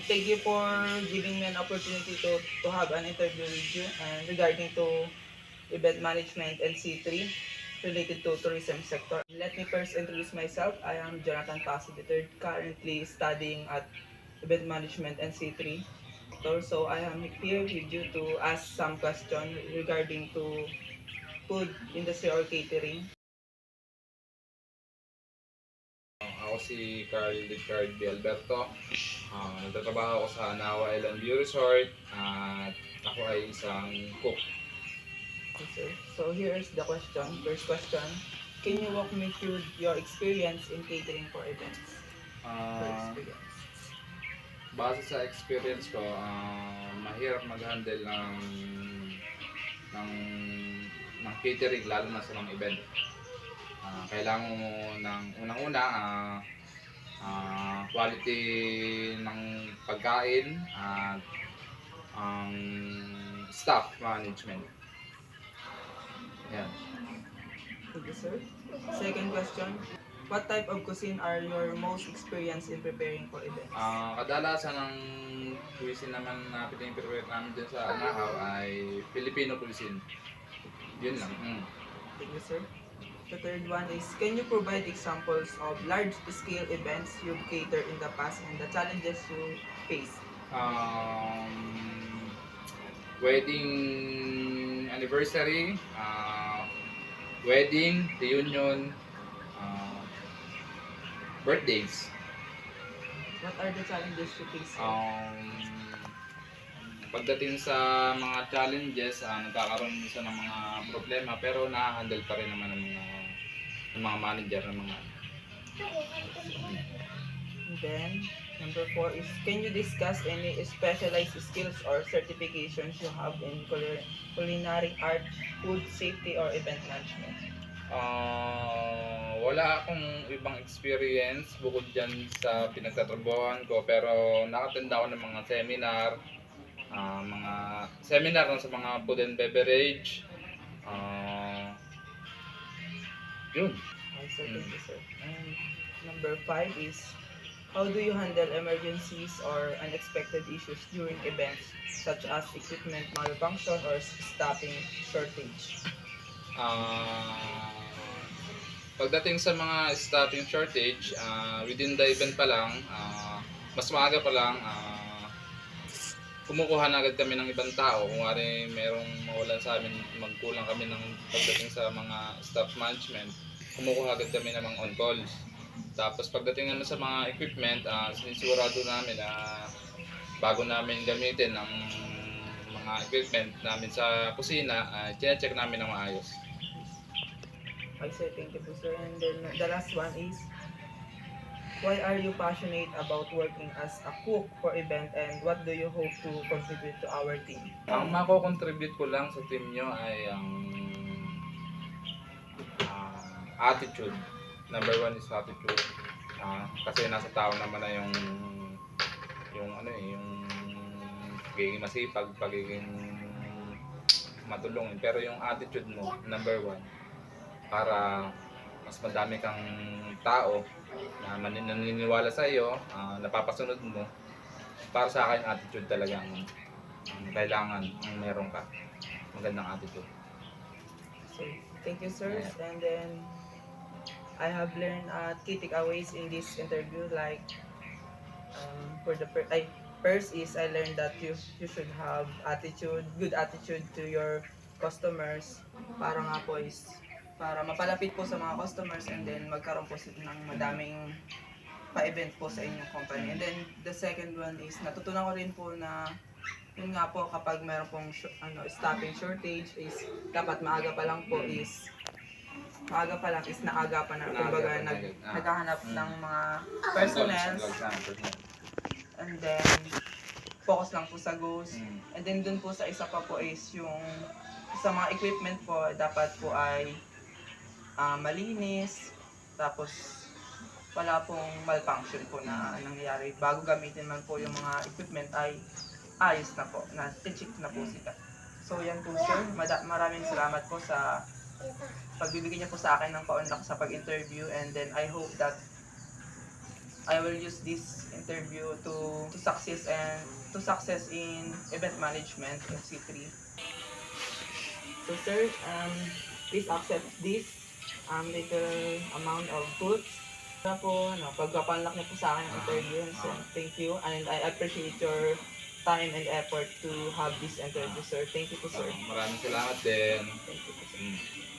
thank you for giving me an opportunity to have an interview with you and regarding to event management and C3 related to tourism sector. Let me first introduce myself. I am Jonathan Paso III, currently studying at event management and C3. So I am here with you to ask some question regarding to food industry or catering. Ako si Carl Richard B. Alberto. Nagtatrabaho ako sa Anawa Island View Resort at ako ay isang cook. Yes, sir. So here's the question. First question. Can you walk me through your experience in catering for events? Your Ah, experience. Base sa experience ko, mahirap mag-handle ng, ng catering lalo na sa mga event. Kailangan mo ng unang-una quality ng pagkain at ang staff management. Yan. Thank you, sir. Second question. What type of cuisine are your most experienced in preparing for events? Kadalasan ng cuisine naman na piniprepare namin dyan sa Anahaw ay Filipino cuisine. Yun lang. Thank you, sir. The third one is, can you provide examples of large-scale events you've catered in the past and the challenges you faced? Wedding anniversary, wedding, reunion, birthdays. What are the challenges you faced, sir? Pagdating sa mga challenges, nagkakaroon din siya ng mga problema pero na-handle pa rin naman ng mga manager ng mga. And then, number 4 is, can you discuss any specialized skills or certifications you have in culinary art, food safety, or event management? Wala akong ibang experience bukod dyan sa pinagtatrabahoan ko pero nakatenda ako ng mga seminar sa mga food and beverage. Yun. Okay, sir, thank you, sir. And number 5 is, how do you handle emergencies or unexpected issues during events such as equipment malfunction or staffing shortage? Pagdating sa mga staffing shortage, within the event pa lang, mas maaga pa lang, kumukuha na agad kami ng ibang tao. Kung wari merong mawalan sa amin, magkulang kami ng pagdating sa mga staff management, kumukuha agad kami ng mga on-calls. Tapos pagdating naman sa mga equipment, sinisigurado namin na bago namin gamitin ang mga equipment namin sa kusina, check namin ng maayos. I say thank you po, sir. And then the last one is, why are you passionate about working as a cook for event and what do you hope to contribute to our team? Ang mako-contribute ko lang sa team nyo ay ang attitude. Number 1 is attitude. Kasi nasa tao naman na yung pagiging masipag, pagiging matulungin. Pero yung attitude mo, number 1, para mas madami kang tao na naniniwala sa iyo, napapasunod mo. Para sa akin, attitude talaga ang kailangan ang meron ka. Magandang attitude. So, thank you, sir. And then I have learned key takeaways in this interview. Like for the first is I learned that you should have good attitude to your customers para nga po is para mapalapit po sa mga customers and then magkaroon po ng madaming pa-event po sa inyong company. And then the second one is natutunan ko rin po na yun nga po kapag meron pong staffing shortage is dapat maaga pa lang is naagapan na kumbaga naghahanap ng mga personnel and then focus lang po sa goals. And then dun po sa isa pa po is yung sa mga equipment po dapat po ay malinis, tapos wala pong malfunction po na nangyayari. Bago gamitin man po yung mga equipment ay ayos na po, na check na po sila. So yan po, sir, maraming salamat po sa pagbibigay niyo po sa akin ng paunlak sa pag-interview and then I hope that I will use this interview to success in event management FC3. So sir, please accept this little amount of fruits. Na po, ano, pagpapanlak niyo po sa akin ang interview. So, thank you. And I appreciate your time and effort to have this interview, sir. Thank you po, sir. Maraming salamat din. Thank you po, sir. Mm.